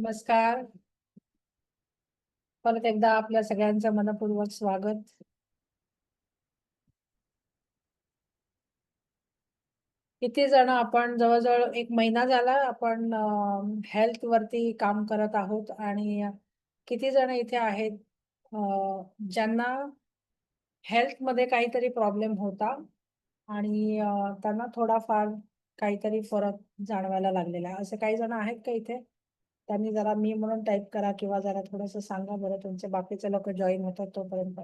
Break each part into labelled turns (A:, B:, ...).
A: नमस्कार. परत एकदा आपल्या सगळ्यांचं मनःपूर्वक स्वागत. किती जण आपण जवळ-जवळ 1 महिना झाला आपण हेल्थ वरती काम करत आहोत आणि किती जण इथे आहेत ज्यांना हेल्थमध्ये काहीतरी प्रॉब्लेम होता आणि त्यांना थोडाफार काहीतरी फरक जाणवायला लागलेला आहे. असे काही जण आहेत का इथे? त्यांनी जरा मी म्हणून टाइप करा किंवा जरा थोडंसं सांगा बरं तुमचे बाकीचे लोकं जॉइन होतात तोपर्यंत.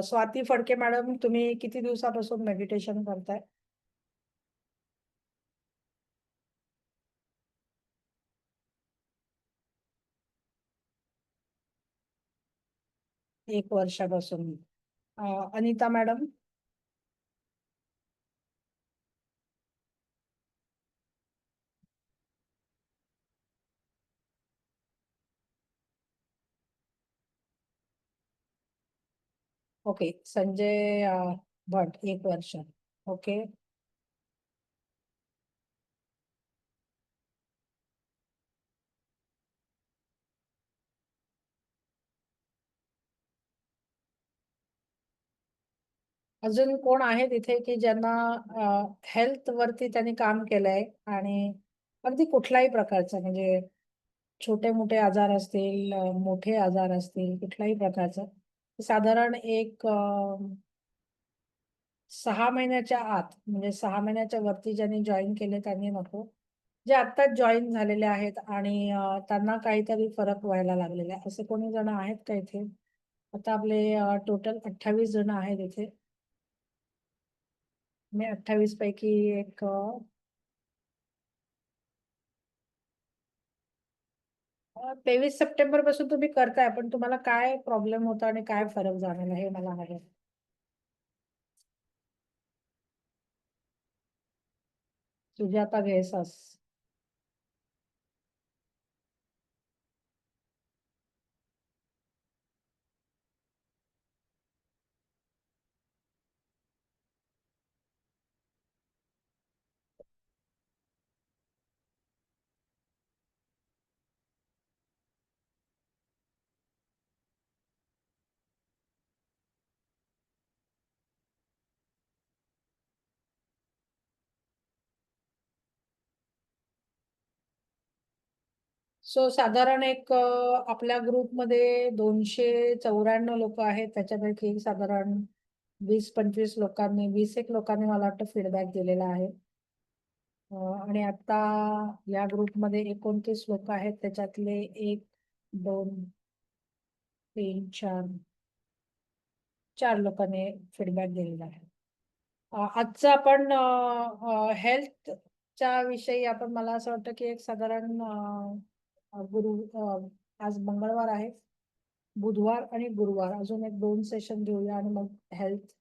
A: स्वाती फडके मॅडम, तुम्ही किती दिवसापासून मेडिटेशन करताय? एक वर्षापासून. अ, अनिता मॅडम? ओके. संजय भट 1 वर्ष. ओके. अजून कोण आहेत इथे की ज्यांना हेल्थ वरती त्यांनी काम केलंय आणि अगदी कुठल्याही प्रकारचं म्हणजे छोटे-मोठे आजार असतील, मोठे आजार असतील, कुठल्याही प्रकारचं. साधारण एक 6 महिन्याच्या आत म्हणजे 6 महिन्याच्या वरती ज्यांनी जॉइन केले त्यांनी नको. जे आत्ताच जॉइन झालेले आहेत आणि त्यांना काहीतरी फरक व्हायला लागलेला आहे. असे कोणी जण आहेत का इथे? आता आपले टोटल 28 जण आहेत इथे. मी 28 पैकी एक 23 सप्टेंबर पासून तुम्ही करताय, पण तुम्हाला काय प्रॉब्लेम होता आणि काय फरक जाणवला हे मला हवं आहे. सुजाता घेसास. सो साधारण एक आपल्या ग्रुपमध्ये 294 लोकं आहेत. त्याच्यापैकी साधारण 20-25 लोकांनी 20 एक लोकांनी मला वाटतं फीडबॅक दिलेला आहे. आणि आता या ग्रुपमध्ये 29 लोकं आहेत. त्याच्यातले 1, 2, 3, 4 लोकांनी फीडबॅक दिलेला आहे. आजचं आपण हेल्थच्या विषयी आपण मला असं वाटतं, की एक साधारण अ, गुरु अ, आज मंगळवार आहे. बुधवार आणि गुरुवार अजून एक 2 सेशन घेऊया आणि मग हेल्थ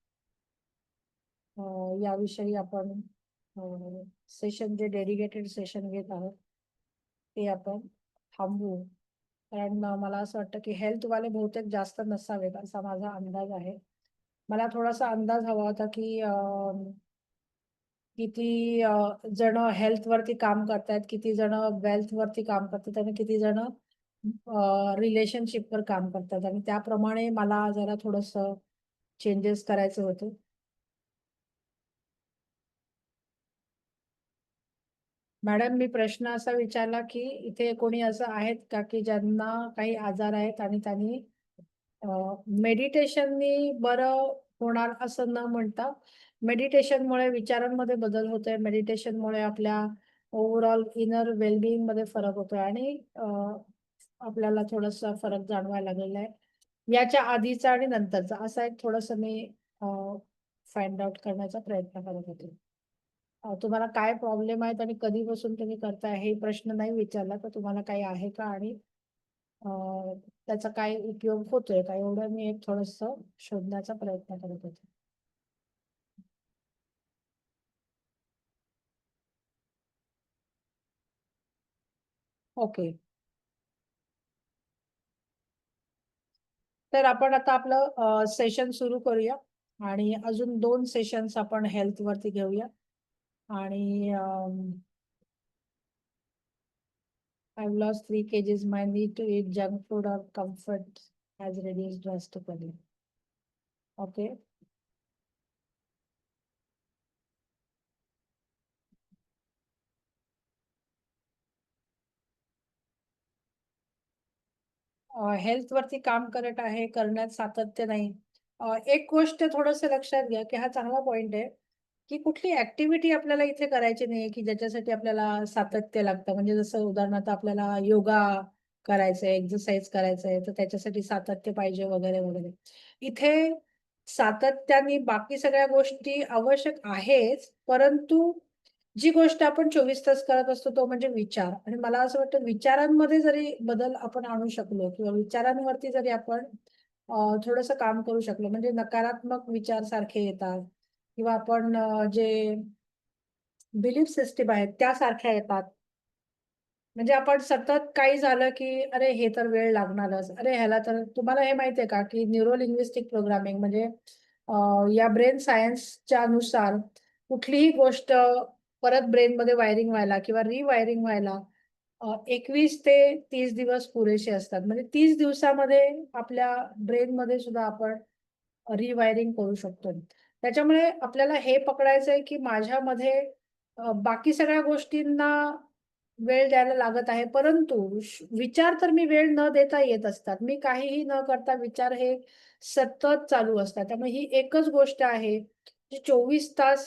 A: याविषयी आपण सेशन जे डेडिकेटेड सेशन घेत आहोत, ते आपण थांबवू. कारण मला असं वाटतं, की हेल्थवाले बहुतेक जास्त नसावेत असा माझा अंदाज आहे. मला थोडासा अंदाज हवा होता, की किती जण हेल्थवरती काम करतायत, किती जण वेल्थवरती काम करतात आणि किती जण रिलेशनशिपवर काम करतात आणि त्याप्रमाणे मला जरा थोडंसं चेंजेस करायचे होते. मॅडम, मी प्रश्न असा विचारला, की इथे कोणी असं आहेत का, की ज्यांना काही आजार आहेत आणि त्यांनी मेडिटेशननी बरं होणार असं न म्हणता, मेडिटेशनमुळे विचारांमध्ये बदल होतोय, मेडिटेशनमुळे आपल्या ओव्हरऑल इनर वेलबिंगमध्ये फरक होतोय आणि आपल्याला थोडासा फरक जाणवायला लागलेला आहे. याच्या आधीचा आणि नंतरचा असा एक थोडंसं मी फाइंड आउट करण्याचा प्रयत्न करत होते. तुम्हाला काय प्रॉब्लेम आहेत आणि कधीपासून तुम्ही करताय हे प्रश्न नाही विचारला, तर तुम्हाला काही आहे का आणि अ, त्याचा काय उपयोग होतोय का? एवढं मी एक थोडंसं शोधण्याचा प्रयत्न करत होते. ओके. तर आपण आता आपलं सेशन सुरू करूया आणि अजून 2 सेशन्स आपण हेल्थ वरती घेऊया आणि I've lost 3 kgs. My need to eat junk food or comfort has reduced drastically. Okay. Health वरती काम करत आहे, करण्यात सातत्य नाही. एक गोष्ट थोडंसं लक्षात घ्या, की हा चांगला पॉइंट आहे, की कुठली ॲक्टिव्हिटी आपल्याला इथे करायची नाहीये, की ज्याच्यासाठी आपल्याला सातत्य लागतं. म्हणजे जसं उदाहरणार्थ आपल्याला योगा करायचंय, एक्सरसाइज करायचंय, तर त्याच्यासाठी सातत्य पाहिजे वगैरे, वगैरे. इथे सातत्याने बाकी सगळ्या गोष्टी आवश्यक आहेच, परंतु जी गोष्ट आपण 24 तास करत असतो तो म्हणजे विचार आणि मला असं वाटतं विचारांमध्ये जरी बदल आपण आणू शकलो किंवा विचारांवरती जरी आपण थोडंसं काम करू शकलो म्हणजे नकारात्मक विचार सारखे येतात किंवा आपण जे बिलीफ सिस्टम आहेत त्यासारख्या येतात. म्हणजे आपण सतत काही झालं, की अरे हे तर वेळ लागणारच. अरे ह्याला तर तुम्हाला हे माहिती आहे का, की न्यूरो लिंग्विस्टिक प्रोग्रामिंग म्हणजे या ब्रेन सायन्सच्या नुसार कुठलीही गोष्ट परत ब्रेनमध्ये वायरिंग व्हायला किंवा रिवायरिंग व्हायला 21 ते 30 दिवस पुरेसे असतात. म्हणजे 30 दिवसामध्ये आपल्या ब्रेनमध्ये सुद्धा आपण रिवायरिंग करू शकतो. त्याच्यामुळे आपल्याला हे पकडायचंय, की माझ्यामध्ये बाकी सगळ्या गोष्टींना वेळ द्यायला लागत आहे. परंतु विचार तर मी वेळ न देता येत असतात. मी काहीही न करता विचार हे सतत चालू असतात. त्यामुळे ही एकच गोष्ट आहे, जी 24 तास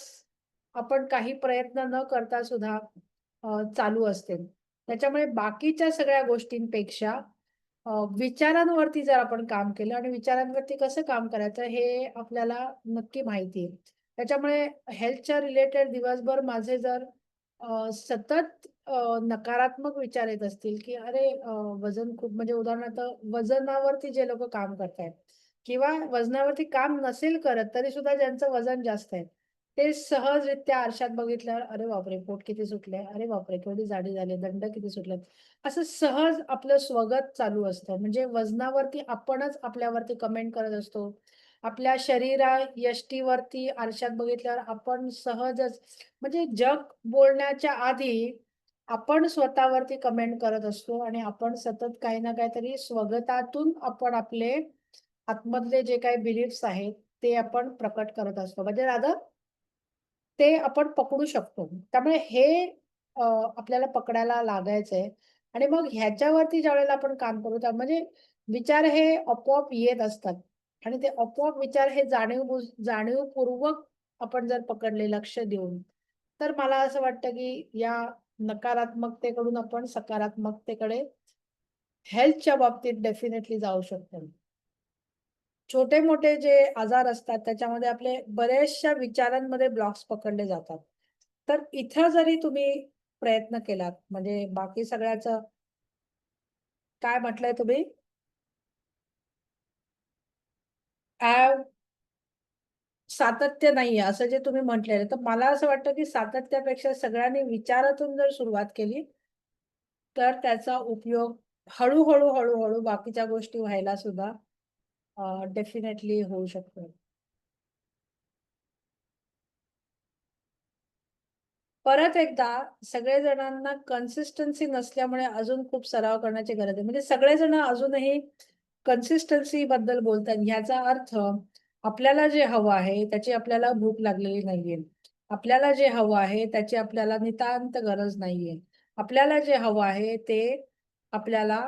A: आपण काही प्रयत्न न करता सुद्धा चालू असते. त्याच्यामुळे बाकीच्या सगळ्या गोष्टींपेक्षा विचारांवरती जर आपण काम केलं आणि विचारांवरती कसं काम करायचं हे आपल्याला नक्की माहिती आहे. त्याच्यामुळे हेल्थच्या रिलेटेड दिवसभर माझे जर सतत नकारात्मक विचार येत असतील, की अरे वजन खूप म्हणजे उदाहरणार्थ वजनावरती जे लोकं काम करतायत किंवा वजनावरती काम नसेल करत, तरी सुद्धा ज्यांचं वजन जास्त आहे, ते सहजरित्या आरशात बघितल्यावर, "अरे बापरे! पोट किती सुटलंय. अरे बापरे! केवढी जाडी झाली. दंड किती सुटलेत." असं सहज आपलं स्वगत चालू असतं. म्हणजे वजनावरती आपणच आपल्यावरती कमेंट करत असतो. आपल्या यष्टीवरती आरशात बघितल्यावर आपण सहजच म्हणजे जग बोलण्याच्या आधी आपण स्वतःवरती कमेंट करत असतो आणि आपण सतत काही ना काहीतरी स्वगतातून आपण आपले आतमधले जे काही बिलीफ्स आहेत, ते आपण प्रकट करत असतो. म्हणजे रादर ते आपण पकडू शकतो. त्यामुळे हे आपल्याला पकडायला लागायचंय आणि मग ह्याच्यावरती ज्यावेळेला आपण काम करू त्या म्हणजे विचार हे आपोआप येत असतात आणि ते आपोआप विचार हे जाणीवपूर्वक आपण जर पकडले लक्ष देऊन, तर मला असं वाटतं की या नकारात्मकतेकडून आपण सकारात्मकतेकडे हेल्थच्या बाबतीत डेफिनेटली जाऊ शकतो. छोटे-मोठे जे आजार असतात त्याच्यामध्ये आपले बऱ्याचशा विचारांमध्ये ब्लॉक्स पकडले जातात. तर इथं जरी तुम्ही प्रयत्न केलात म्हणजे बाकी सगळ्याचं काय म्हटलंय तुम्ही? सातत्य नाहीये असं जे तुम्ही म्हटलेलं तर मला असं वाटतं, की सातत्यापेक्षा सगळ्यांनी विचारातून जर सुरुवात केली, तर त्याचा उपयोग हळू-हळू, हळू बाकीच्या गोष्टी व्हायला सुद्धा डेफिनेटली होऊ शकतो. परत एकदा सगळे जणांना कन्सिस्टन्सी नसल्यामुळे अजून खूप सराव करण्याची गरज आहे. म्हणजे सगळेजण अजूनही कन्सिस्टन्सी बद्दल बोलतात. ह्याचा अर्थ आपल्याला जे हवं आहे त्याची आपल्याला भूक लागलेली नाहीये. आपल्याला जे हवं आहे त्याची आपल्याला नितांत गरज नाहीये. आपल्याला जे हवं आहे ते आपल्याला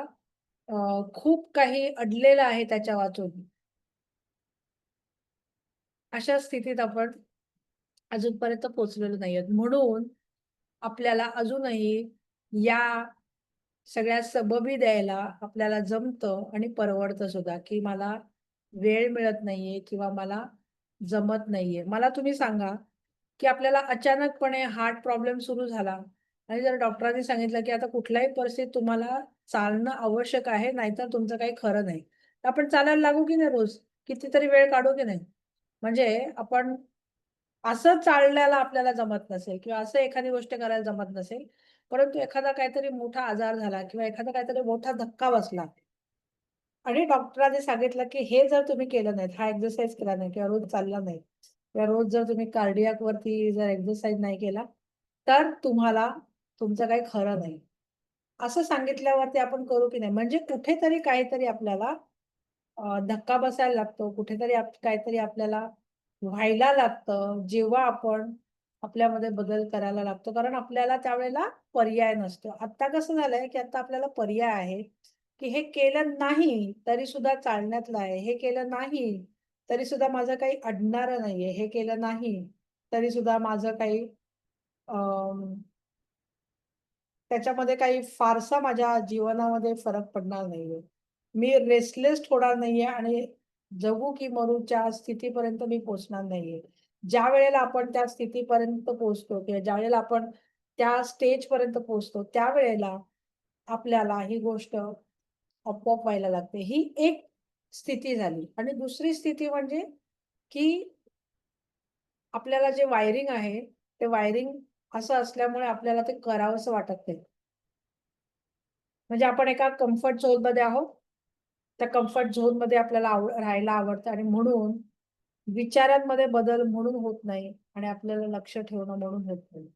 A: खूप काही अडलेलं आहे त्याच्या वाचून. अशा स्थितीत आपण अजूनपर्यंत पोहोचलेलो नाहीयेत. म्हणून आपल्याला अजूनही या सगळ्या सबबी द्यायला आपल्याला जमतं आणि परवडतं सुद्धा, की मला वेळ मिळत नाहीये किंवा मला जमत नाहीये. मला तुम्ही सांगा, की आपल्याला अचानकपणे हार्ट प्रॉब्लेम सुरू झाला आणि जर डॉक्टरांनी सांगितलं, की आता कुठल्याही परिस्थितीत तुम्हाला चालणं आवश्यक आहे, नाहीतर तुमचं काही खरं नाही. तर आपण चालायला लागू की नाही रोज? कितीतरी वेळ काढू की नाही? म्हणजे आपण असं चालण्याला आपल्याला जमत नसेल किंवा असं एखादी गोष्ट करायला जमत नसेल, परंतु एखादा काहीतरी मोठा आजार झाला किंवा एखादा काहीतरी मोठा धक्का बसला आणि डॉक्टरांनी सांगितलं, की हे जर तुम्ही केलं नाहीत, हा एक्सरसाइज केला नाही किंवा रोज चालला नाही किंवा रोज जर तुम्ही कार्डियाक वरती जर एक्सरसाइज नाही केला, तर तुम्हाला तुमचं काही खरं नाही. असं सांगितल्यावरती आपण करू की नाही? म्हणजे कुठेतरी काहीतरी आपल्याला धक्का बसायला लागतो. कुठेतरी काहीतरी आपल्याला व्हायला लागतं, जेव्हा आपण आपल्यामध्ये बदल करायला लागतो. कारण आपल्याला त्यावेळेला पर्याय नसतो. आत्ता कसं झालंय, की आता आपल्याला पर्याय आहे, की हे केलं नाही तरी सुद्धा चालण्यातलं आहे. हे केलं नाही तरी सुद्धा माझं काही अडणारं नाहीये. हे केलं नाही तरी सुद्धा माझं काही त्याच्यामध्ये काही फारसा माझ्या जीवनामध्ये फरक पडणार नाहीये. मी रेस्टलेस होणार नाहीये आणि जगू की मरूच्या स्थितीपर्यंत मी पोहोचणार नाहीये. ज्यावेळेला आपण त्या स्थितीपर्यंत पोहोचतो किंवा ज्यावेळेला आपण त्या स्टेजपर्यंत पोहोचतो, त्यावेळेला आपल्याला ही गोष्ट आपोआप व्हायला लागते. ही एक स्थिती झाली आणि दुसरी स्थिती म्हणजे की आपल्याला जे वायरिंग आहे, ते वायरिंग असं असल्यामुळे आपल्याला ते करावंसं वाटत नाही. म्हणजे आपण एका कम्फर्ट झोनमध्ये आहोत. त्या कम्फर्ट झोनमध्ये आपल्याला राहायला आवडतं आणि म्हणून विचारांमध्ये बदल म्हणून होत नाही आणि आपल्याला लक्ष ठेवणं म्हणून होत नाही.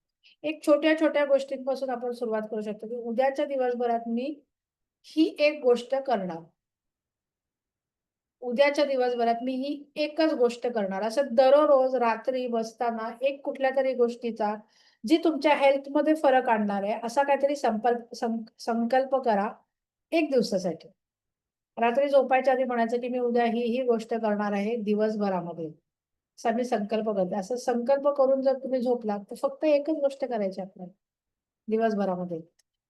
A: एक छोट्या-छोट्या गोष्टींपासून आपण सुरुवात करू शकतो, की उद्याच्या दिवसभरात मी ही एक गोष्ट करणार. उद्याच्या दिवसभरात मी ही एकच गोष्ट करणार. असं दररोज रात्री बसताना एक कुठल्यातरी गोष्टीचा जी तुमच्या हेल्थमध्ये फरक आणणार आहे, असा काहीतरी संकल्प करा 1 दिवसासाठी. रात्री झोपायच्या आधी म्हणायचं, की मी उद्या ही गोष्ट करणार आहे दिवसभरामध्ये. असा मी संकल्प करते. असं संकल्प करून जर तुम्ही झोपलात, तर फक्त एकच गोष्ट करायची आपल्याला दिवसभरामध्ये.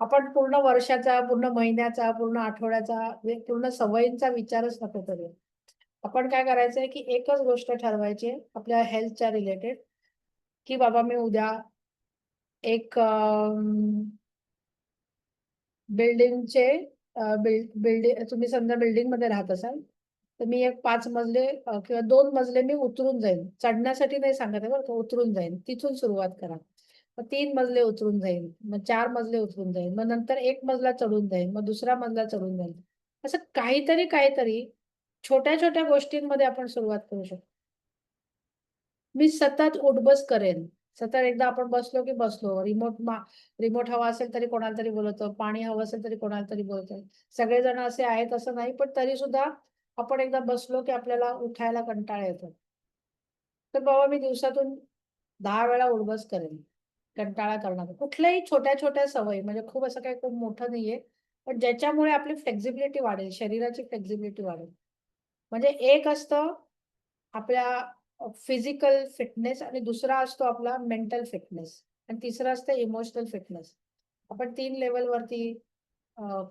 A: आपण पूर्ण वर्षाचा, पूर्ण महिन्याचा, पूर्ण आठवड्याचा, पूर्ण सवयींचा विचारच नको करूया. आपण काय करायचंय, की एकच गोष्ट ठरवायची आहे आपल्या हेल्थच्या रिलेटेड, की बाबा मी उद्या एक बिल्डिंगचे तुम्ही समजा बिल्डिंगमध्ये राहत असाल, तर मी एक 5 मजले किंवा 2 मजले मी उतरून जाईन. चढण्यासाठी नाही सांगत आहे बरं का, उतरून जाईन. तिथून सुरुवात करा. मग 3 मजले उतरून जाईन, मग 4 मजले उतरून जाईन, मग नंतर 1 मजला चढून जाईन, मग दुसरा मजला चढून जाईन. असं काहीतरी छोट्या-छोट्या गोष्टींमध्ये आपण सुरुवात करू शकतो. मी सतत उठ-बस करेन. सतत एकदा आपण बसलो की बसलो. रिमोट हवा असेल तरी कोणाला तरी बोलवतो. पाणी हवं असेल तरी कोणाला तरी बोलवतो. सगळेजण असे आहेत असं नाही, पण तरी सुद्धा आपण एकदा बसलो की आपल्याला उठायला कंटाळा येतो. तर बाबा मी दिवसातून 10 वेळा उठ करेन. कंटाळा करणार नाही. कुठल्याही छोट्या-छोट्या सवयी म्हणजे खूप असं काही खूप मोठं नाहीये. पण ज्याच्यामुळे आपली फ्लेक्सिबिलिटी वाढेल, शरीराची फ्लेक्सिबिलिटी वाढेल. म्हणजे एक असतं आपल्या फिजिकल फिटनेस आणि दुसरा असतो आपला मेंटल फिटनेस आणि तिसरं असतं इमोशनल फिटनेस. आपण 3 लेव्हलवरती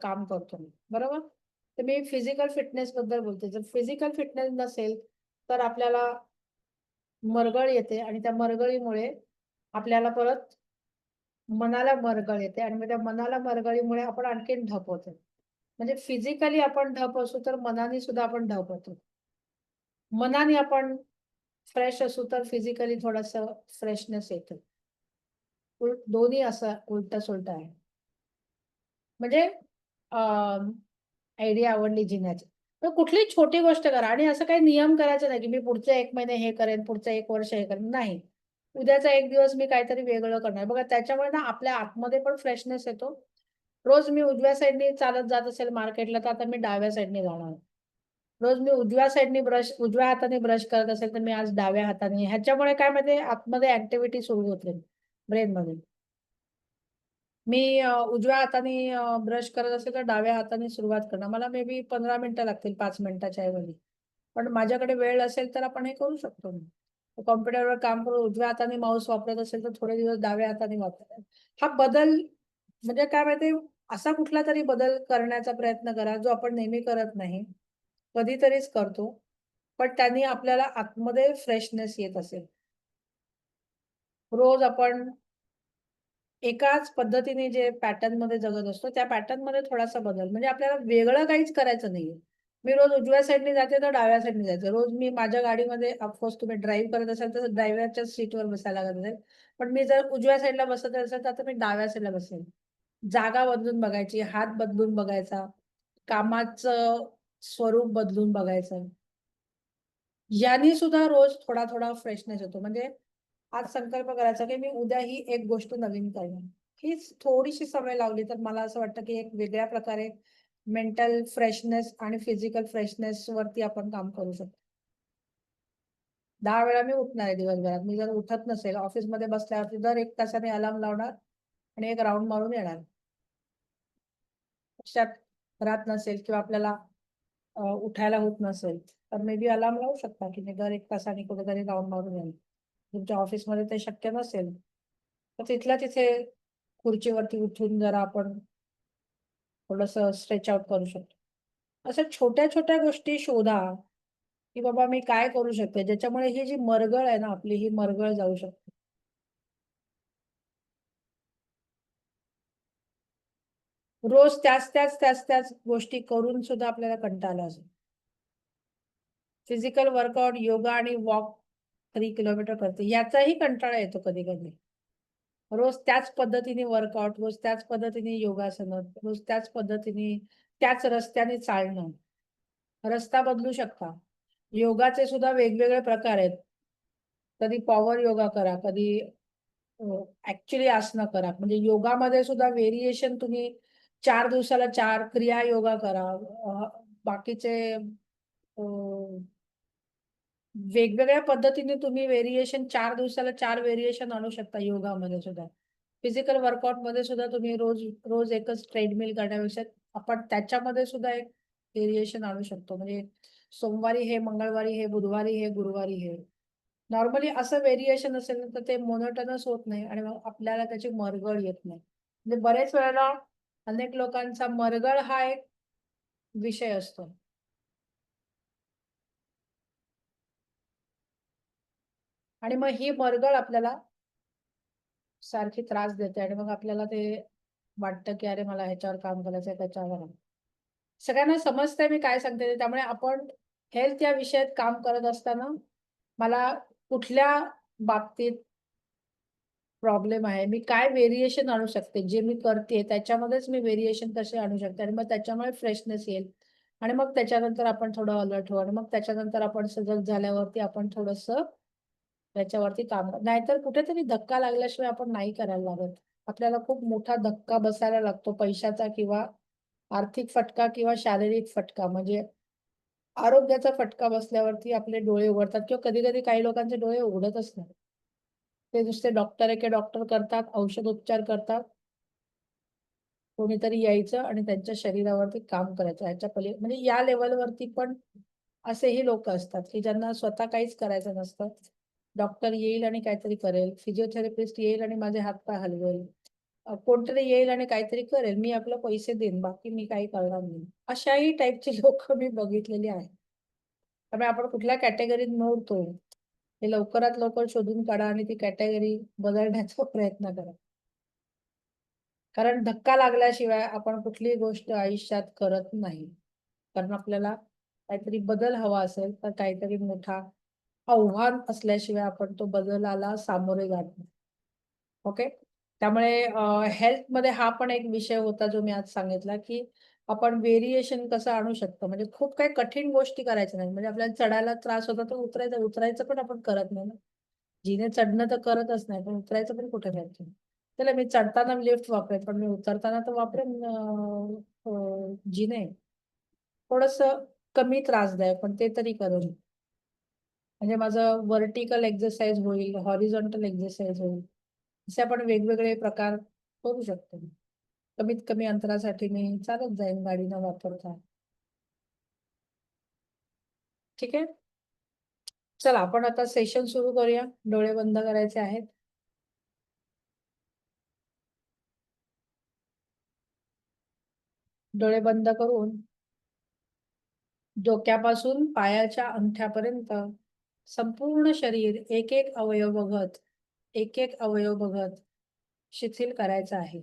A: काम करतो मी, बरोबर? तर मी फिजिकल फिटनेसबद्दल बोलते. जर फिजिकल फिटनेस नसेल, तर आपल्याला मरगळ येते आणि त्या मरगळीमुळे आपल्याला परत मनाला मरगळ येते आणि मग त्या मनाला मरगळीमुळे आपण आणखीन ढप होतो. म्हणजे फिजिकली आपण ढप असू, तर मनाने सुद्धा आपण ढप होतो. मनाने आपण फ्रेश असू तर फिजिकली थोडंसं फ्रेशनेस येतं. दोन्ही असं उलटं-सुलटं आहे. म्हणजे आयडिया आवडली जिन्याची. तर कुठलीही छोटी गोष्ट करा आणि असं काही नियम करायचा नाही, की मी पुढचे 1 महिने हे करेन, पुढचं 1 वर्ष हे करेन. नाही. उद्याचा 1 दिवस मी काहीतरी वेगळं करणार. बघा त्याच्यामुळे ना आपल्या आतमध्ये पण फ्रेशनेस येतो. रोज मी उजव्या साइडनी चालत जात असेल मार्केटला, तर आता मी डाव्या साइडने जाणार. रोज मी उजव्या हाताने ब्रश करत असेल, तर मी आज डाव्या हाताने. ह्याच्यामुळे काय माहिती आतमध्ये ॲक्टिव्हिटी सुरू होते ब्रेनमध्ये. मी उजव्या हाताने ब्रश करत असेल, तर डाव्या हाताने सुरुवात करणार. मला मे बी 15 मिनिटं लागतील 5 मिनिटाच्या ऐवजी. पण माझ्याकडे वेळ असेल, तर आपण हे करू शकतो. कॉम्प्युटरवर काम करून उजव्या हाताने माऊस वापरत असेल, तर थोडे दिवस डाव्या हाताने वापरा. हा बदल म्हणजे काय माहिती असा कुठलातरी बदल करण्याचा प्रयत्न करा, जो आपण नेहमी करत नाही. कधीतरीच करतो. पण त्यांनी आपल्याला आतमध्ये फ्रेशनेस येत असेल. रोज आपण एकाच पद्धतीने जे पॅटर्नमध्ये जगत असतो, त्या पॅटर्नमध्ये थोडासा बदल. म्हणजे आपल्याला वेगळं काहीच करायचं नाहीये. मी रोज उजव्या साइडने जाते, तर डाव्या साइडने जायचं. रोज मी माझ्या गाडीमध्ये ऑफकोर्स तुम्ही ड्राईव्ह करत असाल, तर ड्रायव्हरच्याच सीटवर बसायला लागत असेल. पण मी जर उजव्या साइडला बसत असेल, तर आता मी डाव्या साइडला बसेन. जागा बदलून बघायची, हात बदलून बघायचा. कामाचं स्वरूप बदलून बघायचं. याने सुद्धा रोज थोडा फ्रेशनेस येतो. म्हणजे आज संकल्प करायचा, की मी उद्या ही एक गोष्ट नवीन करणार. हीच थोडीशी सवय लावली तर मला असं वाटतं, की एक वेगळ्या प्रकारे मेंटल फ्रेशनेस आणि फिजिकल फ्रेशनेस वरती आपण काम करू शकतो. 10 वेळा मी उठणार आहे दिवसभरात. मी जर उठत नसेल, ऑफिसमध्ये बसल्यावरती दर 1 तासाने अलार्म लावणार आणि एक राउंड मारून येणार. लक्षात राहत नसेल किंवा आपल्याला उठायला होत नसेल, तर मे बी अलार्म लावू शकता, की मी दर 1 तासाने कुठेतरी राउंड मारून येईल. तुमच्या ऑफिसमध्ये ते शक्य नसेल, तर तिथल्या तिथे खुर्चीवरती उठून जरा आपण थोडंसं स्ट्रेच आउट करू शकतो. अशा छोट्या-छोट्या गोष्टी शोधा, की बाबा मी काय करू शकते, ज्याच्यामुळे ही जी मरगळ आहे ना आपली, ही मरगळ जाऊ शकते. रोज त्याच गोष्टी करून सुद्धा आपल्याला कंटाळा असेल. फिजिकल वर्कआउट, योगा आणि वॉक 3 किलोमीटर करते. याचाही कंटाळा येतो कधी-कधी. रोज त्याच पद्धतीने वर्कआउट, रोज त्याच पद्धतीने योगासनं, रोज त्याच पद्धतीने त्याच रस्त्याने चालणं. रस्ता बदलू शकता. योगाचे सुद्धा वेगवेगळे प्रकार आहेत. कधी पॉवर योगा करा, कधी ॲक्चुअली आसनं करा. म्हणजे योगामध्ये सुद्धा व्हेरिएशन तुम्ही 4 दिवसाला 4 क्रिया योगा करा. बाकीचे अ, वेगवेगळ्या पद्धतीने तुम्ही व्हेरिएशन 4 दिवसाला 4 व्हेरिएशन आणू शकता योगामध्ये सुद्धा. फिजिकल वर्कआउटमध्ये सुद्धा तुम्ही रोज रोज एकच ट्रेडमिल करण्यापेक्षा आपण त्याच्यामध्ये सुद्धा एक व्हेरिएशन आणू शकतो. म्हणजे सोमवारी हे, मंगळवारी हे, बुधवारी हे, गुरुवारी हे. नॉर्मली असं व्हेरिएशन असेल ना, तर ते मोनोटोनस होत नाही आणि मग आपल्याला त्याची मरगळ येत नाही. म्हणजे बरेच वेळेला अनेक लोकांचा मरगळ हा एक विषय असतो. आणि मग ही मरगळ आपल्याला सारखी त्रास देते आणि मग आपल्याला ते वाटतं, की अरे मला ह्याच्यावर काम करायचंय, त्याच्यावर काम. सगळ्यांना समजतंय मी काय सांगते ते. त्यामुळे आपण हेल्थ या विषयात काम करत असताना मला कुठल्या बाबतीत प्रॉब्लेम आहे, मी काय व्हेरिएशन आणू शकते, जे मी करतेय त्याच्यामध्येच मी व्हेरिएशन कसे आणू शकते आणि मग त्याच्यामुळे फ्रेशनेस येईल आणि मग त्याच्यानंतर आपण थोडं अलर्ट होऊ आणि मग त्याच्यानंतर आपण सजग झाल्यावरती आपण थोडंसं त्याच्यावरती काम नाहीतर कुठेतरी धक्का लागल्याशिवाय आपण नाही करायला लागत. आपल्याला खूप मोठा धक्का बसायला लागतो पैशाचा किंवा आर्थिक फटका किंवा शारीरिक फटका म्हणजे आरोग्याचा फटका बसल्यावरती आपले डोळे उघडतात किंवा कधी-कधी काही लोकांचे डोळे उघडतच नाही. ते नुसते डॉक्टर एके डॉक्टर करतात, औषधोपचार करतात. कोणीतरी यायचं आणि त्यांच्या शरीरावरती काम करायचं. ह्याच्या म्हणजे या लेव्हलवरती पण असेही लोकं असतात, की ज्यांना स्वतः काहीच करायचं नसतं. डॉक्टर येईल आणि काहीतरी करेल, फिजिओथेरपिस्ट येईल आणि माझे हात-पाय हलवेल. कोणतरी येईल आणि काहीतरी करेल. मी आपले पैसे देईन, बाकी मी काही करणार नाही. अशाही टाइपची लोकं मी बघितलेली आहेत. त्यामुळे आपण कुठल्या कॅटेगरीत मोडतो, हे लवकरात लवकर शोधून काढा आणि ती कॅटेगरी बदलण्याचा प्रयत्न करा. कारण धक्का लागल्याशिवाय आपण कुठलीही गोष्ट आयुष्यात करत नाही. कारण आपल्याला काहीतरी बदल हवा असेल, तर काहीतरी मोठा आव्हान असल्याशिवाय आपण तो बदलाला सामोरे जात नाही. ओके. त्यामुळे हेल्थमध्ये हा पण एक विषय होता जो मी आज सांगितला, की आपण व्हेरिएशन कसं आणू शकतो. म्हणजे खूप काही कठीण गोष्टी करायच्या नाहीत. म्हणजे आपल्याला चढायला त्रास होता तर उतरायचं पण आपण करत नाही ना. जिने चढणं तर करतच नाही, पण उतरायचं पण कुठे जायचं. चला मी चढताना लिफ्ट वापरेन, पण मी उतरताना तर वापरेन जिने. थोडंसं कमी त्रासदायक, पण ते तरी करेन. म्हणजे माझं व्हर्टिकल एक्सरसाइज होईल, हॉरिझॉन्टल एक्सरसाइज होईल. असे आपण वेगवेगळे प्रकार करू शकतो. कमीत कमी अंतरासाठी मी चालत जाईन गाडी न वापरता. ठीक आहे? चला आपण आता सेशन सुरू करूया. डोळे बंद करायचे आहेत. डोळे बंद करून डोक्यापासून पायाच्या अंगठ्यापर्यंत संपूर्ण शरीर एक-एक अवयव बघत, एक-एक अवयव बघत शिथिल करायचं आहे.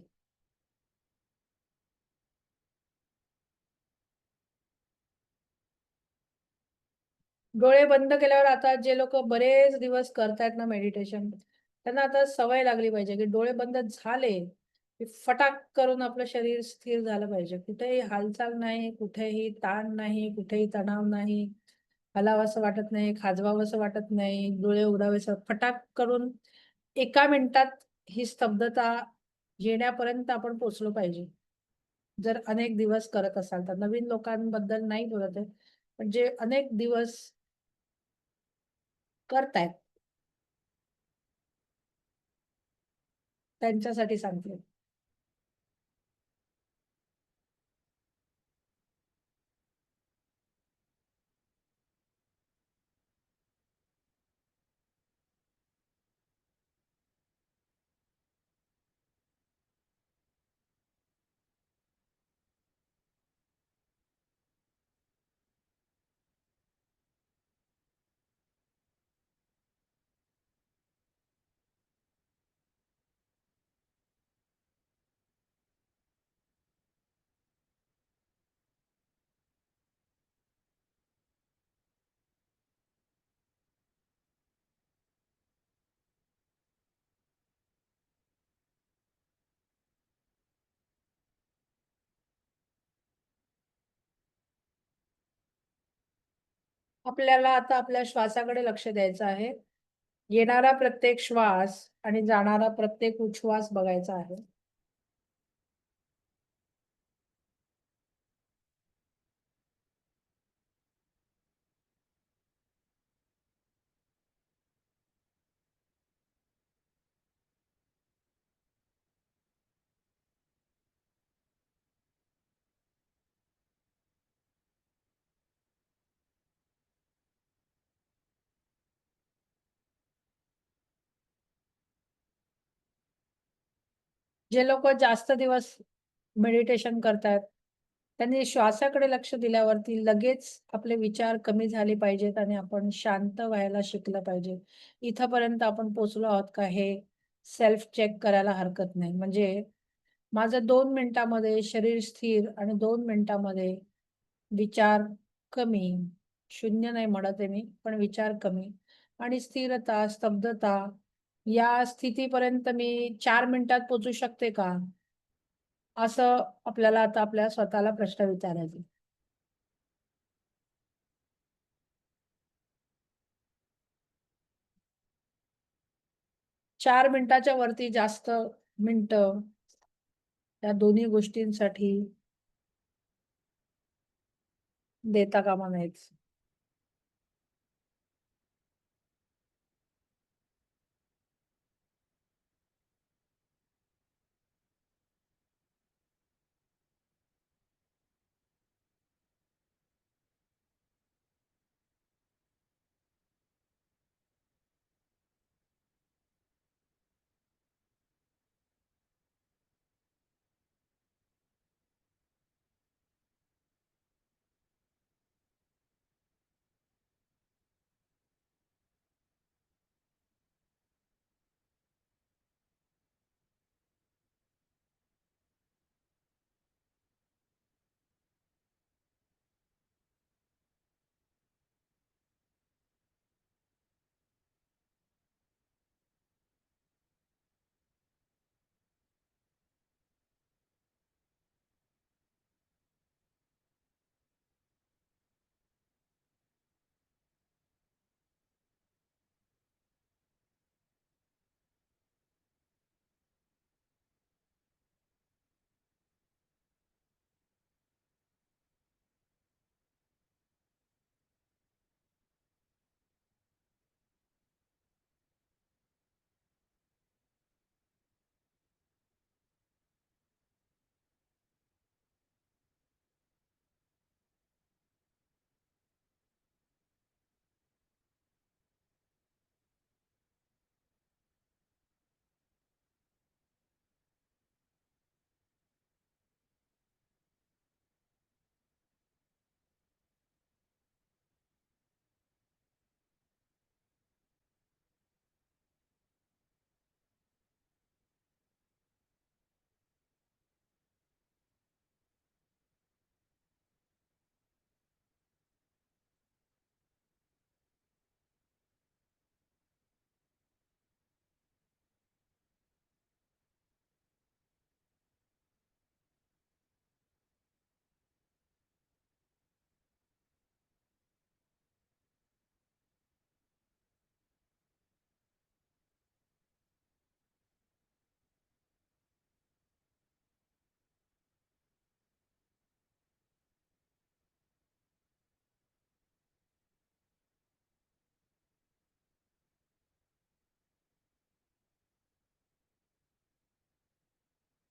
A: डोळे बंद केल्यावर आता जे लोकं बरेच दिवस करतायत ना मेडिटेशन, त्यांना आता सवय लागली पाहिजे, की डोळे बंद झाले, की फटाक करून आपलं शरीर स्थिर झालं पाहिजे. कुठेही हालचाल नाही, कुठेही ताण नाही, कुठेही तणाव नाही. हलावसं वाटत नाही, खाजवावसं वाटत नाही, डोळे उघडावेसे फटाक करून एका मिनिटात ही स्तब्धता येण्यापर्यंत आपण पोहोचलो पाहिजे. जर अनेक दिवस करत असाल तर. नवीन लोकांबद्दल नाही बोलत आहे. पण जे अनेक दिवस करतायत त्यांच्यासाठी सांगते. आपल्याला आता आपल्या श्वासाकडे लक्ष द्यायचं आहे. येणारा प्रत्येक श्वास आणि जाणारा प्रत्येक उच्छ्वास बघायचा आहे. जे लोकं जास्त दिवस मेडिटेशन करतायत, त्यांनी श्वासाकडे लक्ष दिल्यावरती लगेच आपले विचार कमी झाले पाहिजेत आणि आपण शांत व्हायला शिकलं पाहिजे. इथपर्यंत आपण पोहोचलो आहोत का हे सेल्फ चेक करायला हरकत नाही. म्हणजे माझं 2 मिनिटामध्ये शरीर स्थिर आणि 2 मिनिटामध्ये विचार कमी, शून्य नाही म्हणत आहे मी, पण विचार कमी आणि स्थिरता, स्तब्धता या स्थितीपर्यंत मी 4 मिनिटात पोहोचू शकते का? असं आपल्याला आता आपल्या स्वतःला प्रश्न विचारायचे. 4 मिनिटाच्या वरती जास्त मिनिटं त्या दोन्ही गोष्टींसाठी देता कामा नयेत.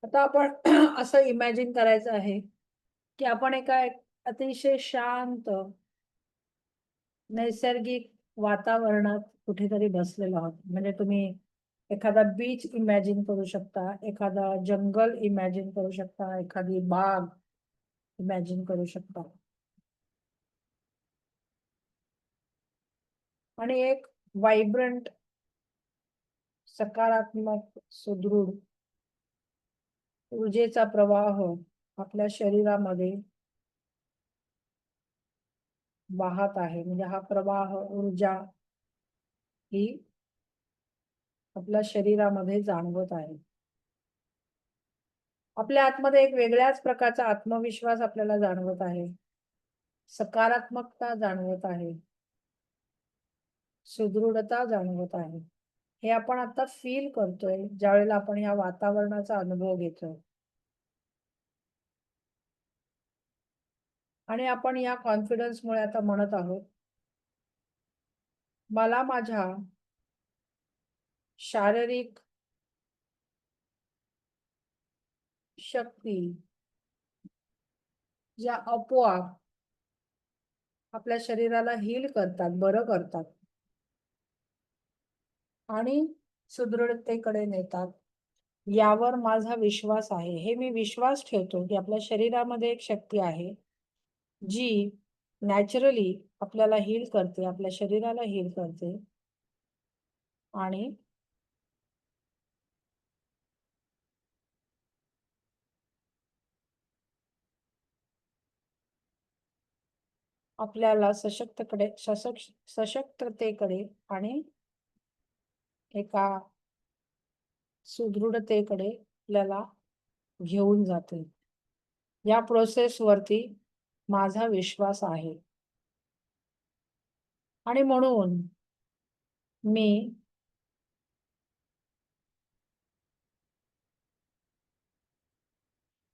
A: आता आपण असं इमॅजिन करायचं आहे, की आपण एका अतिशय शांत, नैसर्गिक वातावरणात कुठेतरी बसलेलो आहोत. म्हणजे तुम्ही एखादा बीच इमॅजिन करू शकता, एखादा जंगल इमॅजिन करू शकता, एखादी बाग इमॅजिन करू शकता. आणि एक व्हायब्रंट, सकारात्मक, सुदृढ ऊर्जेचा प्रवाह आपल्या शरीरामध्ये वाहत आहे. म्हणजे हा प्रवाह, ऊर्जा ही आपल्या शरीरामध्ये जाणवत आहे. आपल्या आतमध्ये एक वेगळ्याच प्रकारचा आत्मविश्वास आपल्याला जाणवत आहे. सकारात्मकता जाणवत आहे. सुदृढता जाणवत आहे. हे आपण आता फील करतोय, ज्यावेळेला आपण या वातावरणाचा अनुभव घेतोय. आणि आपण या कॉन्फिडन्समुळे आता म्हणत आहोत, मला माझ्या शारीरिक शक्ती ज्या आपोआप आपल्या शरीराला हील करतात, बरं करतात आणि सुदृढतेकडे नेतात. यावर माझा विश्वास आहे. हे मी विश्वास ठेवतो, की आपल्या शरीरामध्ये एक शक्ती आहे, जी नॅचरली आपल्याला हील करते, आपल्या शरीराला हील करते आणि आपल्याला सशक्ततेकडे आणि एका सुदृढतेकडे आपल्याला घेऊन जाते. या प्रोसेसवरती माझा विश्वास आहे. आणि म्हणून मी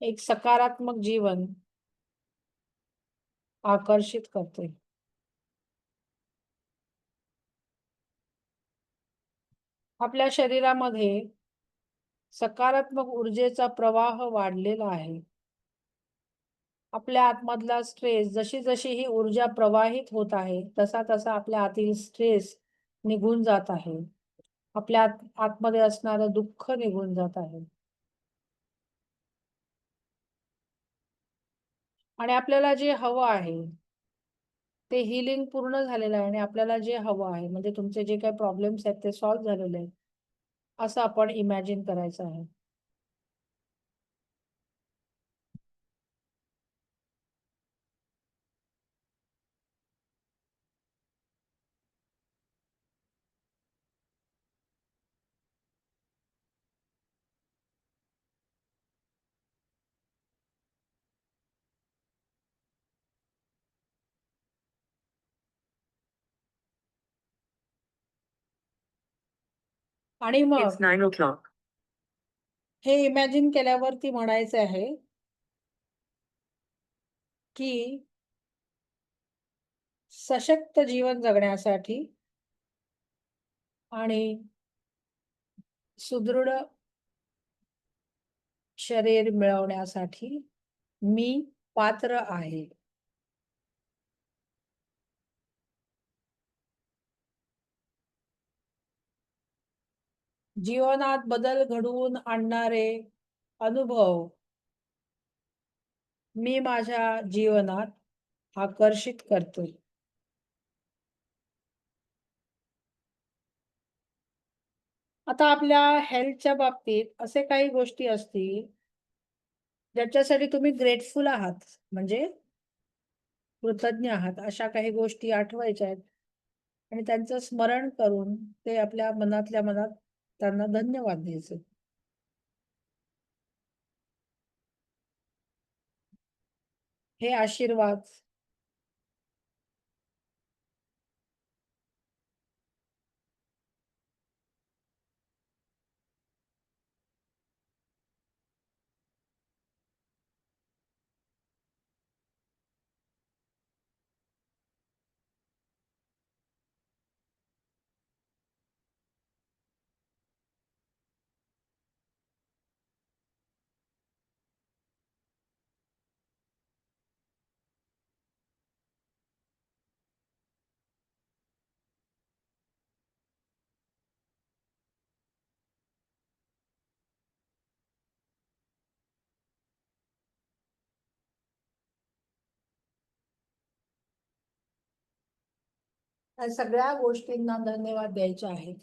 A: एक सकारात्मक जीवन आकर्षित करते. आपल्या शरीरामध्ये सकारात्मक ऊर्जेचा प्रवाह वाढलेला आहे. आपल्या आतमधला स्ट्रेस, जशी-जशी ही ऊर्जा प्रवाहित होत आहे, तसा-तसा आपल्या आतील स्ट्रेस निघून जात आहे. आपल्या आतमध्ये असणारं दुःख निघून जात आहे. आणि आपल्याला जे हवं आहे, ते हीलिंग पूर्ण झालेलं आहे आणि आपल्याला जे हवं आहे, म्हणजे तुमचे जे काही प्रॉब्लेम्स आहेत ते सॉल्व्ह झालेले आहेत, असं आपण इमॅजिन करायचं आहे. आणि
B: It's
A: मग
B: 9 o'clock.
A: हे इमॅजिन केल्यावरती म्हणायचं आहे, की सशक्त जीवन जगण्यासाठी आणि सुदृढ शरीर मिळवण्यासाठी मी पात्र आहे. जीवनात बदल घडवून आणणारे अनुभव मी माझ्या जीवनात आकर्षित करतोय. आता आपल्या हेल्थच्या बाबतीत असे काही गोष्टी असतील, ज्याच्यासाठी तुम्ही ग्रेटफुल आहात, म्हणजे कृतज्ञ आहात. अशा काही गोष्टी आठवायच्या आहेत आणि त्यांचं स्मरण करून ते आपल्या मनातल्या मनात त्यांना धन्यवाद द्यायचे. हे आशीर्वाद या सगळ्या गोष्टींना धन्यवाद द्यायचे आहेत.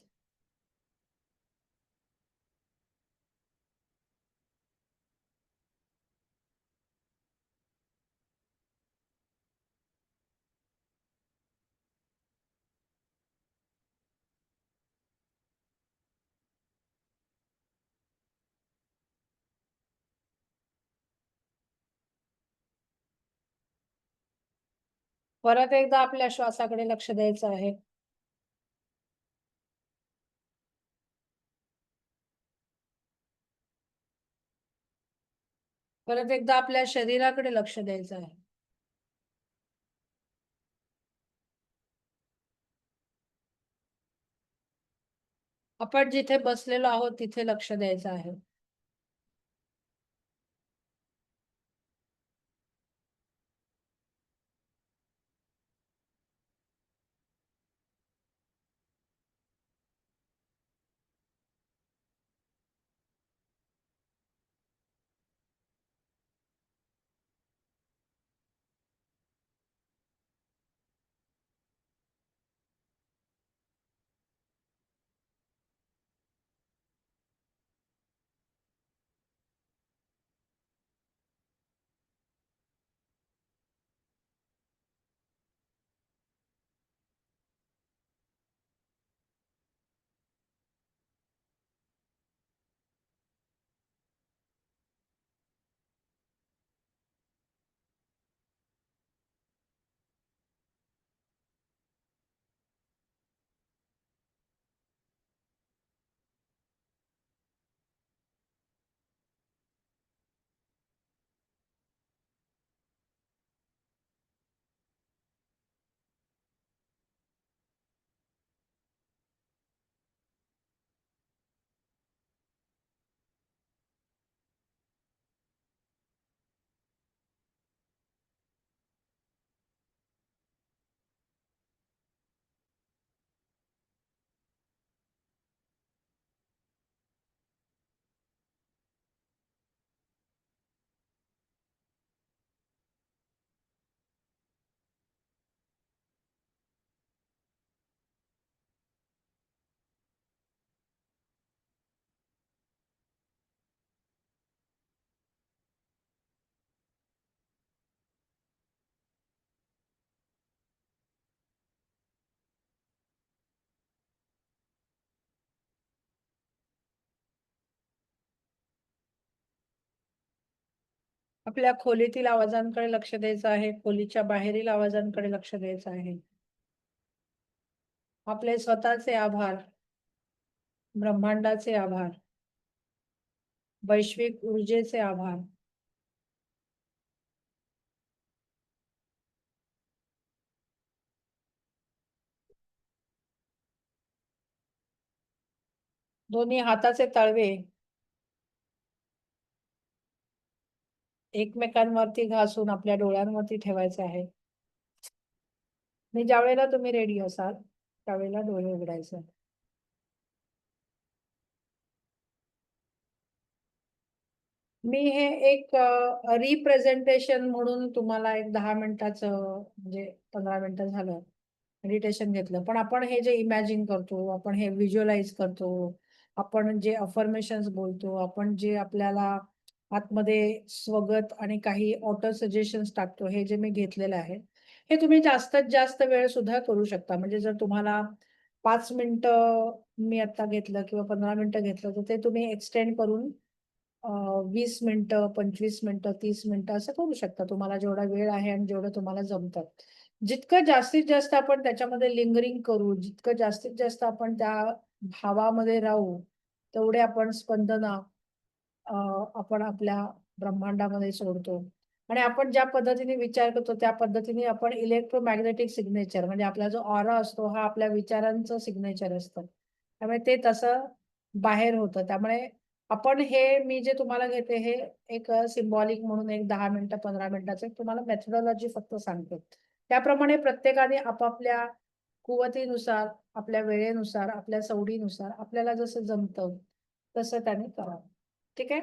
A: परत एकदा आपल्या श्वासाकडे लक्ष द्यायचं आहे. परत एकदा आपल्या शरीराकडे लक्ष द्यायचं आहे. आपण जिथे बसलेलो आहोत तिथे लक्ष द्यायचं आहे. आपल्या खोलीतील आवाजांकडे लक्ष द्यायचं आहे. खोलीच्या बाहेरील आवाजांकडे लक्ष द्यायचं आहे. आपले स्वतःचे आभार, ब्रह्मांडाचे आभार, वैश्विक ऊर्जेचे आभार. दोन्ही हाताचे तळवे एकमेकांवरती घासून आपल्या डोळ्यांवरती ठेवायचे आहे. आणि ज्यावेळेला तुम्ही रेडी असाल त्यावेळेला डोळे उघडायचे. मी हे एक रिप्रेझेंटेशन म्हणून तुम्हाला एक 10 मिनिटाचं म्हणजे 15 मिनिटं झालं मेडिटेशन घेतलं. पण आपण हे जे इमॅजिन करतो, आपण हे व्हिज्युअलाइज करतो, आपण जे अफर्मेशन्स बोलतो, आपण जे आपल्याला आतमध्ये स्वगत आणि काही ऑटो सजेशन्स टाकतो, हे जे मी घेतलेलं आहे, हे तुम्ही जास्तीत जास्त वेळ सुद्धा करू शकता. म्हणजे जर तुम्हाला 5 मिनिटं मी आता घेतलं किंवा 15 मिनिटं घेतलं, तर ते तुम्ही एक्सटेंड करून 20 मिनिटं, 25 मिनिटं, 30 मिनिटं असं करू शकता. तुम्हाला जेवढा वेळ आहे आणि जेवढं तुम्हाला जमतं. जितकं जास्तीत जास्त आपण त्याच्यामध्ये लिंगरिंग करू, जितकं जास्तीत जास्त आपण त्या भावामध्ये राहू, तेवढे आपण स्पंदना अ, आपण आपल्या ब्रह्मांडामध्ये सोडतो. आणि आपण ज्या पद्धतीने विचार करतो, त्या पद्धतीने आपण इलेक्ट्रोमॅग्नेटिक सिग्नेचर म्हणजे आपला जो ऑरा असतो, हा आपल्या विचारांचं सिग्नेचर असतं. त्यामुळे ते तसं बाहेर होतं. त्यामुळे आपण हे मी जे तुम्हाला घेते हे एक सिम्बॉलिक म्हणून एक 10 मिनिटं, 15 मिनिटाचं एक तुम्हाला मेथोडॉलॉजी फक्त सांगते. त्याप्रमाणे प्रत्येकाने आपापल्या कुवतीनुसार, आपल्या वेळेनुसार, आपल्या सवडीनुसार आपल्याला जसं जमतं, तसं त्याने करावं. ठीक आहे?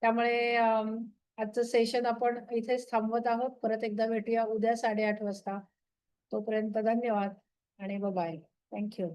A: त्यामुळे आजचं सेशन आपण इथेच थांबवत आहोत. परत एकदा भेटूया उद्या 8:30 वाजता. तोपर्यंत धन्यवाद. आणि बाय. थँक्यू.